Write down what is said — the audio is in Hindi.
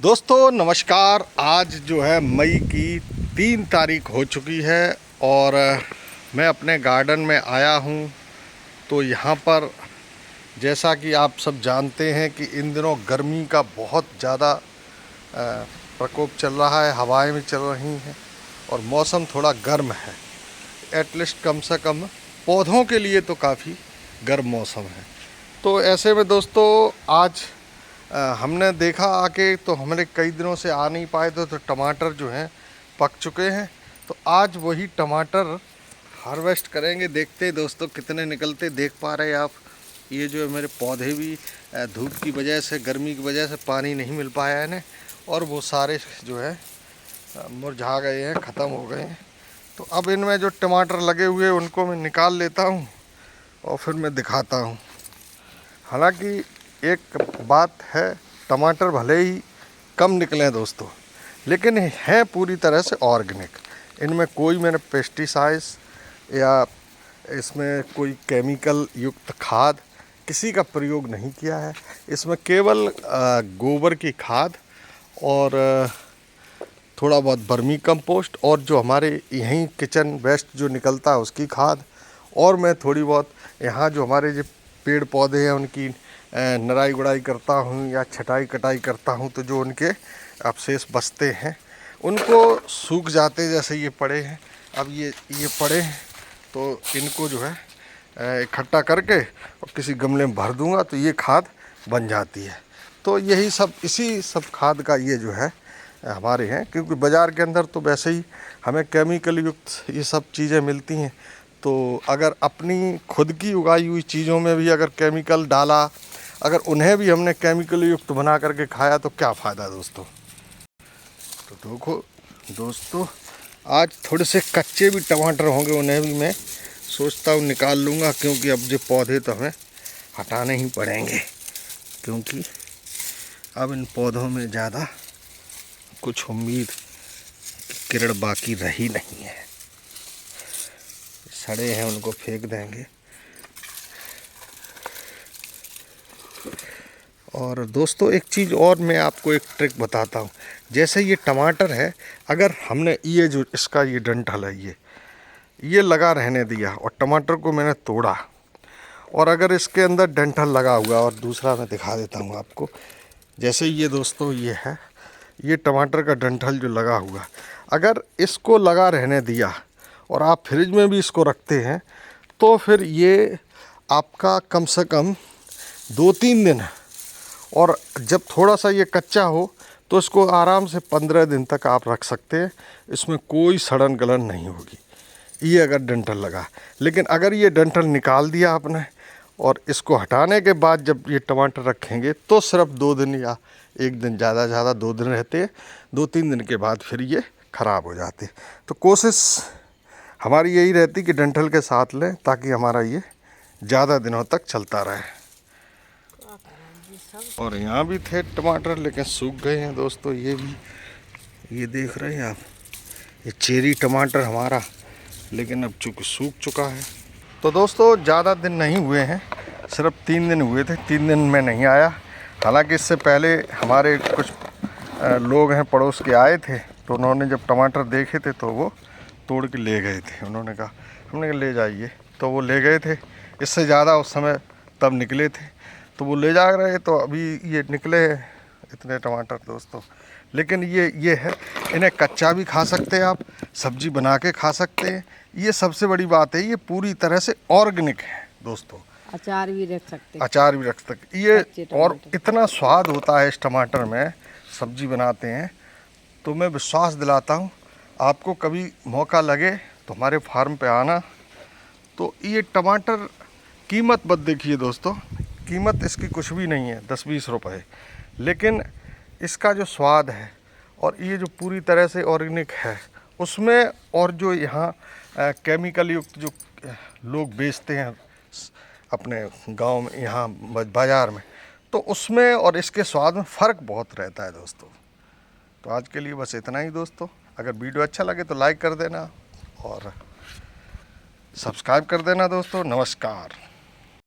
दोस्तों नमस्कार। आज जो है मई की 3 तारीख हो चुकी है और मैं अपने गार्डन में आया हूँ। तो यहाँ पर जैसा कि आप सब जानते हैं कि इन दिनों गर्मी का बहुत ज़्यादा प्रकोप चल रहा है, हवाएं भी चल रही हैं और मौसम थोड़ा गर्म है। एटलीस्ट कम से कम पौधों के लिए तो काफ़ी गर्म मौसम है। तो ऐसे में दोस्तों आज हमने देखा आके, तो हमने कई दिनों से आ नहीं पाए थे, तो टमाटर जो हैं पक चुके हैं। तो आज वही टमाटर हार्वेस्ट करेंगे। देखते हैं दोस्तों कितने निकलते। देख पा रहे हैं आप, ये जो है मेरे पौधे भी धूप की वजह से, गर्मी की वजह से पानी नहीं मिल पाया है इन्हें, और वो सारे जो है मुरझा गए हैं, ख़त्म हो गए हैं। तो अब इनमें जो टमाटर लगे हुए हैं उनको मैं निकाल लेता हूँ और फिर मैं दिखाता हूँ। हालांकि एक बात है, टमाटर भले ही कम निकले दोस्तों, लेकिन हैं पूरी तरह से ऑर्गेनिक। इनमें कोई मैंने पेस्टिसाइड्स या इसमें कोई केमिकल युक्त खाद किसी का प्रयोग नहीं किया है। इसमें केवल गोबर की खाद और थोड़ा बहुत वर्मी कंपोस्ट और जो हमारे यहीं किचन वेस्ट जो निकलता है उसकी खाद, और मैं थोड़ी बहुत यहाँ जो हमारे जो पेड़ पौधे हैं उनकी नराई गुड़ाई करता हूँ या छटाई कटाई करता हूँ। तो जो उनके अवशेष बचते हैं उनको सूख जाते, जैसे ये पड़े हैं, अब ये पड़े हैं, तो इनको जो है इकट्ठा करके और किसी गमले में भर दूंगा तो ये खाद बन जाती है। तो यही सब, इसी सब खाद का ये जो है हमारे हैं, क्योंकि बाज़ार के अंदर तो वैसे ही हमें केमिकल युक्त ये सब चीज़ें मिलती हैं। तो अगर अपनी खुद की उगाई हुई चीज़ों में भी अगर केमिकल डाला, अगर उन्हें भी हमने केमिकल युक्त बना करके खाया तो क्या फ़ायदा दोस्तों। तो देखो दोस्तों, आज थोड़े से कच्चे भी टमाटर होंगे, उन्हें भी मैं सोचता हूँ निकाल लूँगा, क्योंकि अब जो पौधे तो हमें हटाने ही पड़ेंगे, क्योंकि अब इन पौधों में ज़्यादा कुछ उम्मीद की किरण बाकी रही नहीं है। सड़े हैं उनको फेंक देंगे। और दोस्तों एक चीज़ और मैं आपको एक ट्रिक बताता हूँ। जैसे ये टमाटर है, अगर हमने ये जो इसका ये डंठल है ये लगा रहने दिया और टमाटर को मैंने तोड़ा, और अगर इसके अंदर डंठल लगा हुआ, और दूसरा मैं दिखा देता हूँ आपको। जैसे ये दोस्तों ये है, ये टमाटर का डंठल जो लगा हुआ, अगर इसको लगा रहने दिया और आप फ्रिज में भी इसको रखते हैं तो फिर ये आपका कम से कम 2-3 दिन, और जब थोड़ा सा ये कच्चा हो तो इसको आराम से 15 दिन तक आप रख सकते हैं। इसमें कोई सड़न गलन नहीं होगी, ये अगर डंठल लगा। लेकिन अगर ये डंठल निकाल दिया आपने और इसको हटाने के बाद जब ये टमाटर रखेंगे तो सिर्फ 2 दिन या 1 दिन, ज़्यादा से ज़्यादा 2 दिन रहते हैं। 2-3 दिन के बाद फिर ये ख़राब हो जाते। तो कोशिश हमारी यही रहती कि डंठल के साथ लें, ताकि हमारा ये ज़्यादा दिनों तक चलता रहे। और यहाँ भी थे टमाटर, लेकिन सूख गए हैं दोस्तों। ये भी, ये देख रहे हैं आप, ये चेरी टमाटर हमारा, लेकिन अब चूँकि सूख चुका है। तो दोस्तों ज़्यादा दिन नहीं हुए हैं, सिर्फ 3 दिन हुए थे। 3 दिन में नहीं आया। हालांकि इससे पहले हमारे कुछ लोग हैं पड़ोस के आए थे, तो उन्होंने जब टमाटर देखे थे तो वो तोड़ के ले गए थे। उन्होंने कहा, हमने कहा ले जाइए, तो वो ले गए थे। इससे ज़्यादा उस समय तब निकले थे, तो वो ले जा रहे। तो अभी ये निकले इतने टमाटर दोस्तों। लेकिन ये है, इन्हें कच्चा भी खा सकते हैं आप, सब्जी बना के खा सकते हैं। ये सबसे बड़ी बात है, ये पूरी तरह से ऑर्गेनिक है दोस्तों। अचार भी रख सकते हैं, अचार भी रख सकते ये, और इतना स्वाद होता है इस टमाटर में, सब्जी बनाते हैं। तो मैं विश्वास दिलाता हूँ, आपको कभी मौका लगे तो हमारे फार्म पे आना। तो ये टमाटर कीमत मत देखिए दोस्तों, कीमत इसकी कुछ भी नहीं है, 10-20 रुपए, लेकिन इसका जो स्वाद है और ये जो पूरी तरह से ऑर्गेनिक है उसमें, और जो यहाँ केमिकल युक्त जो लोग बेचते हैं अपने गांव में, यहाँ बाज़ार में, तो उसमें और इसके स्वाद में फ़र्क बहुत रहता है दोस्तों। तो आज के लिए बस इतना ही दोस्तों। अगर वीडियो अच्छा लगे तो लाइक कर देना और सब्सक्राइब कर देना दोस्तों। नमस्कार।